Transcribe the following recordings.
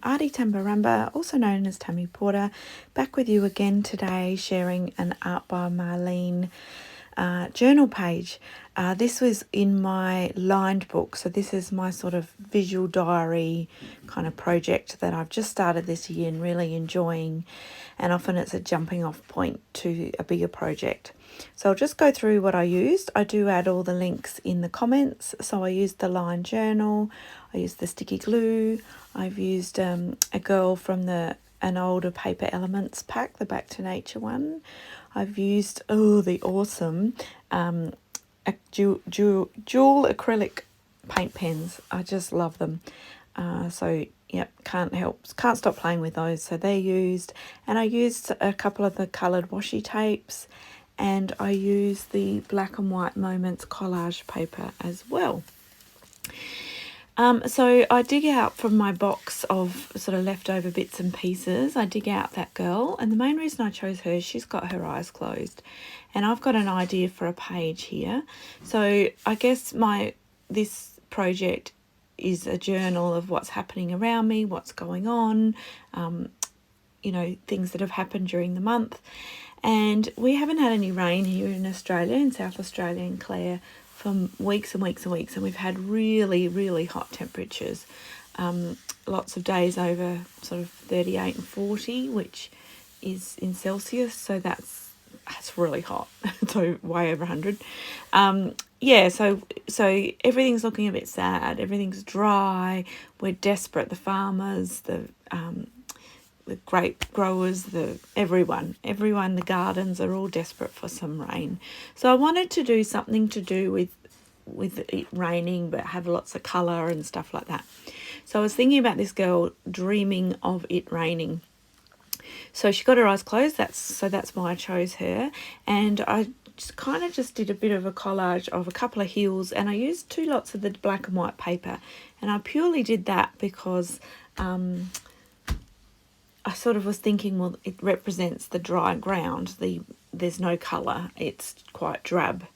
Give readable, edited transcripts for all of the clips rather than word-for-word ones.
Artie Tambarambaa, also known as Tammy Porter, back with you again today, sharing an Art by Marlene journal page. This was in my lined book, so this is my sort of visual diary kind of project that I've just started this year and really enjoying, and often it's a jumping off point to a bigger project. So I'll just go through what I used. I do add all the links in the comments. So I used the lined journal, I used the sticky glue, I've used a girl from an older Paper Elements pack, the Back to Nature one. I've used the awesome dual acrylic paint pens. I just love them. So yeah, can't stop playing with those. So they're used, and I used a couple of the coloured washi tapes, and I used the Black and White Moments collage paper as well. So I dig out from my box of sort of leftover bits and pieces, I dig out that girl, and the main reason I chose her, she's got her eyes closed, and I've got an idea for a page here. So I guess this project is a journal of what's happening around me, what's going on, things that have happened during the month. And we haven't had any rain here in Australia, in South Australia and Clare, for weeks and weeks and weeks, and we've had really, really hot temperatures. Lots of days over sort of 38 and 40, which is in Celsius, so that's really hot, so way over 100. So everything's looking a bit sad, everything's dry, we're desperate, the farmers, the grape growers, everyone, the gardens are all desperate for some rain. So I wanted to do something to do with it raining, but have lots of colour and stuff like that. So I was thinking about this girl dreaming of it raining. So she got her eyes closed, that's why I chose her. And I just did a bit of a collage of a couple of heels, and I used 2 lots of the black and white paper, and I purely did that because I sort of was thinking, well, it represents the dry ground. There's no colour. It's quite drab.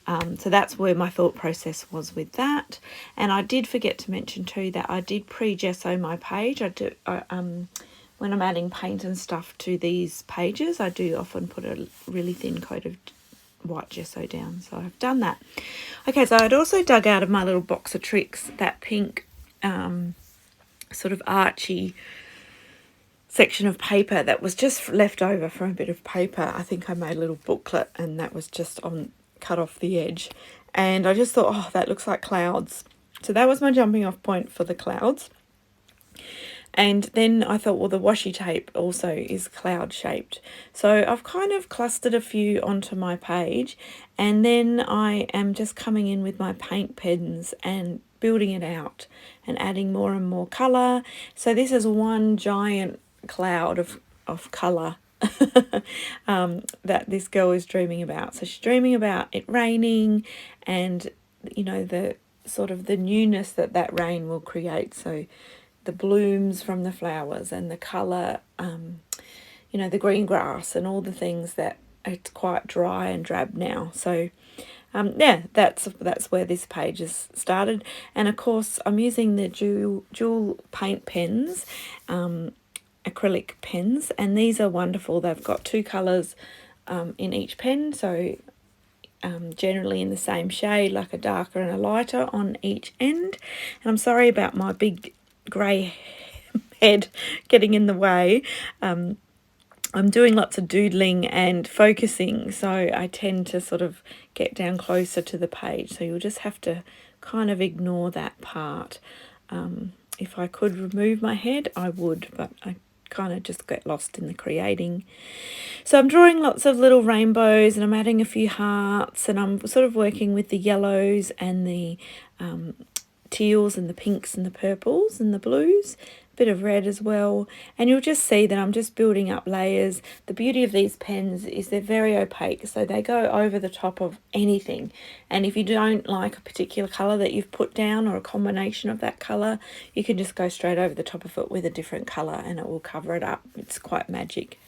So that's where my thought process was with that. And I did forget to mention too that I did pre-gesso my page. When I'm adding paint and stuff to these pages, I do often put a really thin coat of white gesso down. So I've done that. Okay, so I'd also dug out of my little box of tricks that pink sort of archy section of paper that was just left over from a bit of paper. I think I made a little booklet, and that was just cut off the edge, and I just thought, that looks like clouds. So that was my jumping off point for the clouds. And then I thought, well, the washi tape also is cloud shaped. So I've kind of clustered a few onto my page, and then I am just coming in with my paint pens and building it out and adding more and more colour. So this is one giant cloud of colour that this girl is dreaming about. So she's dreaming about it raining, and the sort of the newness that rain will create. So the blooms from the flowers and the colour, the green grass and all the things that it's quite dry and drab now. So that's where this page has started. And of course I'm using the dual paint pens, acrylic pens, and these are wonderful. They've got 2 colours in each pen, so generally in the same shade, like a darker and a lighter on each end. And I'm sorry about my big grey head getting in the way. I'm doing lots of doodling and focusing, so I tend to sort of get down closer to the page, so you'll just have to kind of ignore that part. If I could remove my head, I would, but I kind of just get lost in the creating. So I'm drawing lots of little rainbows, and I'm adding a few hearts, and I'm sort of working with the yellows and the teals and the pinks and the purples and the blues, a bit of red as well. And you'll just see that I'm just building up layers. The beauty of these pens is they're very opaque, so they go over the top of anything. And if you don't like a particular colour that you've put down, or a combination of that colour, you can just go straight over the top of it with a different colour and it will cover it up. It's quite magic.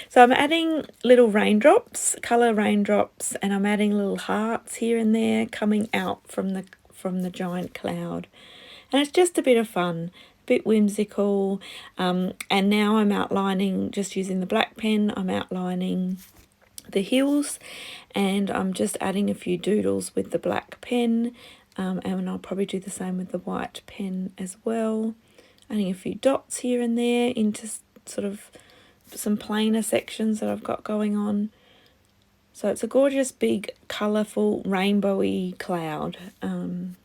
So I'm adding little raindrops, colour raindrops, and I'm adding little hearts here and there coming out from the giant cloud. And it's just a bit of fun. bit whimsical. And now I'm outlining, just using the black pen, I'm outlining the hills, and I'm just adding a few doodles with the black pen, and I'll probably do the same with the white pen as well. Adding a few dots here and there into sort of some plainer sections that I've got going on. So it's a gorgeous, big, colourful, rainbowy cloud. And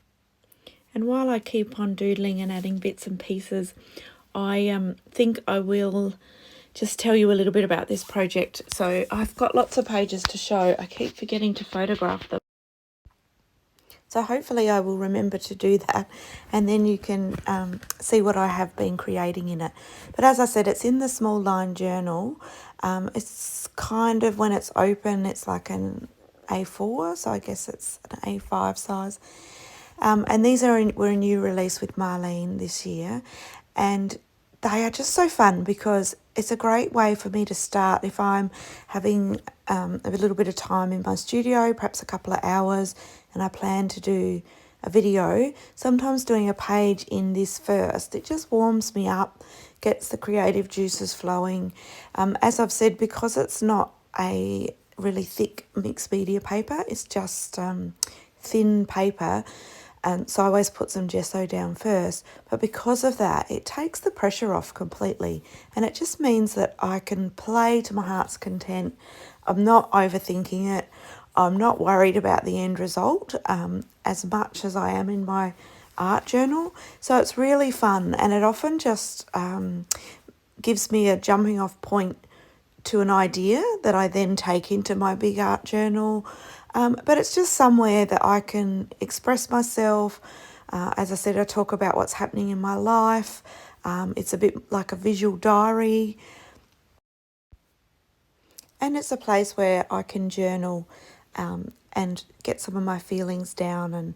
while I keep on doodling and adding bits and pieces, I think I will just tell you a little bit about this project. So I've got lots of pages to show. I keep forgetting to photograph them. So hopefully I will remember to do that, and then you can see what I have been creating in it. But as I said, it's in the small line journal. It's kind of, when it's open, it's like an A4, so I guess it's an A5 size. And these were a new release with Marlene this year, and they are just so fun because it's a great way for me to start if I'm having a little bit of time in my studio, perhaps a couple of hours, and I plan to do a video. Sometimes doing a page in this first, it just warms me up, gets the creative juices flowing. As I've said, because it's not a really thick mixed media paper, it's just thin paper. So I always put some gesso down first, but because of that, it takes the pressure off completely, and it just means that I can play to my heart's content. I'm not overthinking it. I'm not worried about the end result as much as I am in my art journal. So it's really fun, and it often just gives me a jumping off point to an idea that I then take into my big art journal. But it's just somewhere that I can express myself. As I said, I talk about what's happening in my life. It's a bit like a visual diary. And it's a place where I can journal and get some of my feelings down and,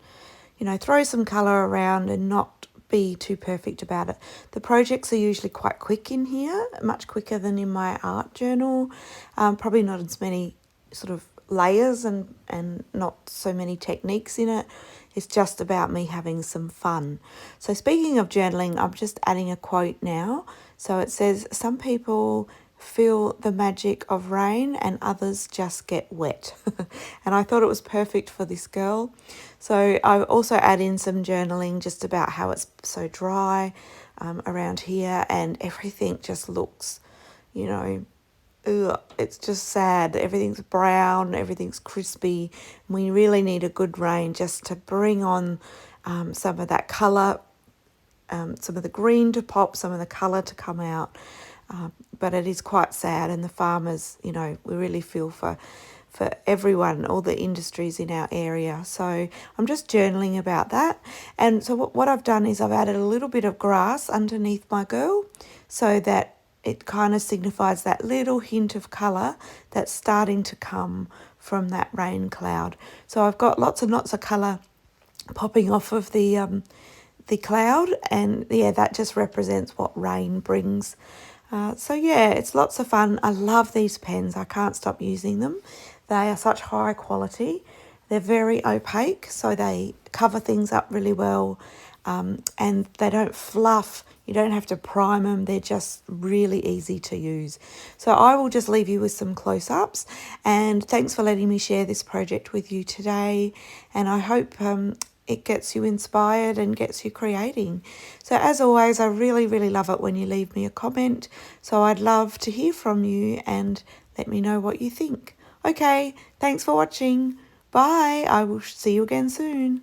throw some colour around and not be too perfect about it. The projects are usually quite quick in here, much quicker than in my art journal. Probably not as many sort of layers and not so many techniques in it. It's just about me having some fun. So speaking of journaling, I'm just adding a quote now. So it says, some people feel the magic of rain and others just get wet. And I thought it was perfect for this girl. So I also add in some journaling just about how it's so dry around here, and everything just looks, it's just sad. Everything's brown, everything's crispy. We really need a good rain just to bring on some of that colour, some of the green to pop, some of the colour to come out. But it is quite sad, and the farmers, we really feel for everyone, all the industries in our area. So I'm just journaling about that. And so what I've done is I've added a little bit of grass underneath my girl so that it kind of signifies that little hint of colour that's starting to come from that rain cloud. So I've got lots and lots of colour popping off of the cloud, and that just represents what rain brings. So it's lots of fun. I love these pens. I can't stop using them. They are such high quality. They're very opaque, so they cover things up really well, and they don't fluff. You don't have to prime them. They're just really easy to use. So I will just leave you with some close-ups, and thanks for letting me share this project with you today, and I hope it gets you inspired and gets you creating. So as always, I really, really love it when you leave me a comment. So I'd love to hear from you and let me know what you think. Okay, thanks for watching. Bye. I will see you again soon.